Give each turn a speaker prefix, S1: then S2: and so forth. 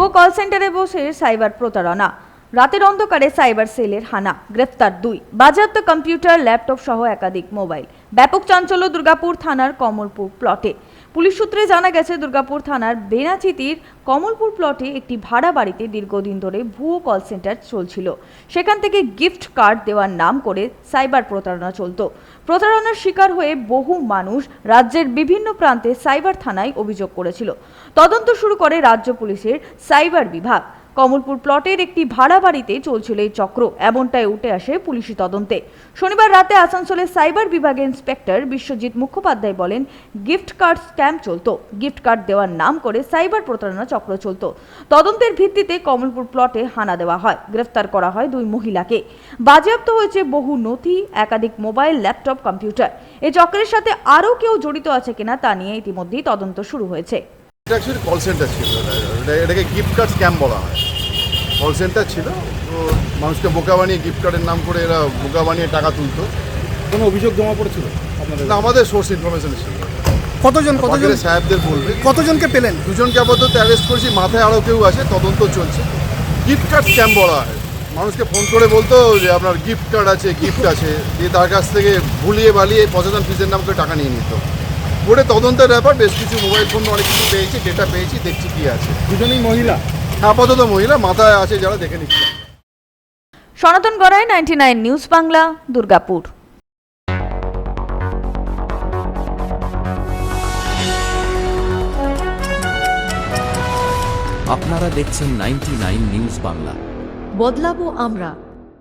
S1: ভুয়ো কল সেন্টারে বসে সাইবার প্রতারণা। রাতের অন্ধকারে সাইবার সেলের হানা, গ্রেফতার 2। বাজেয়াপ্ত কম্পিউটার, ল্যাপটপ সহ একাধিক মোবাইল। ব্যাপক চাঞ্চল্য দুর্গাপুর থানার কমলপুর প্লটে। পুলিশ সূত্রে জানা গেছে, দুর্গাপুর থানার বেনাচিতির কমলপুর প্লটে একটি ভাড়া বাড়িতে দীর্ঘদিন ধরে ভুয়ো কল সেন্টার চলছিল। সেখান থেকে গিফট কার্ড দেওয়ার নাম করে সাইবার প্রতারণা চলত। প্রতারণার শিকার হয়ে বহু মানুষ রাজ্যের বিভিন্ন প্রান্তে সাইবার থানায় অভিযোগ করেছিল। তদন্ত শুরু করে রাজ্য পুলিশের সাইবার বিভাগ। কমলপুর প্লটের একটি ভাড়া বাড়িতে চলছিল এই চক্র, এমনটাই উঠে আসে পুলিশি তদন্তে। শনিবার রাতে আসানসোলের সাইবার বিভাগের ইন্সপেক্টর বিশ্বজিৎ মুখোপাধ্যায় বলেন, গিফট কার্ড স্ক্যাম চলতো। গিফট কার্ড দেওয়ার নাম করে সাইবার প্রতারণা চক্র চলতো। তদন্তের ভিত্তিতে কমলপুর প্লটে হানা দেওয়া হয়। গ্রেফতার করা হয় 2 মহিলাকে। বাজেয়াপ্ত হয়েছে বহু নথি, একাধিক মোবাইল, ল্যাপটপ, কম্পিউটার। এই চক্রের সাথে আরও কেউ জড়িত আছে কিনা তা নিয়ে ইতিমধ্যেই তদন্ত শুরু হয়েছে।
S2: এটা অ্যাকচুয়ালি কল সেন্টার ছিল, এটাকে গিফট কার্ড স্ক্যাম বলা হয়। কল সেন্টার ছিল, তো মানুষকে বোকা বানিয়ে গিফট কার্ডের নাম করে এরা বোকা বানিয়ে টাকা তুলতো।
S3: কোনো অভিযোগ জমা পড়েছিল আপনাদের?
S2: না, আমাদের সোর্স ইনফরমেশন ছিল।
S3: কতজন
S2: সাহেবদের বলবে।
S3: কতজনকে পেলেন?
S2: 2জনকে আপাতত অ্যারেস্ট করেছি, মাথায় আরও কেউ আছে, তদন্ত চলছে। গিফট কার্ড স্ক্যাম বলা হয়। মানুষকে ফোন করে বলতো যে আপনার গিফট কার্ড আছে, গিফট আছে, দিয়ে তার কাছ থেকে ভুলিয়ে বালিয়ে প্রশাসন ফিজের নাম করে টাকা নিয়ে নিত। ওটা তদন্তের ব্যাপার। বেশ কিছু মোবাইল ফোন অনেক কিছু পেয়েছি, ডেটা পেয়েছি, দেখছি কি আছে।
S3: দুজনেই মহিলা?
S2: আপাতত মহিলা, মাথায় আছে যারা, দেখে নিচ্ছে।
S1: সনাতন গড়াই, 99 নিউজ বাংলা, দুর্গাপুর।
S4: আপনারা দেখছেন 99 নিউজ বাংলা।
S5: বদলাবো আমরা।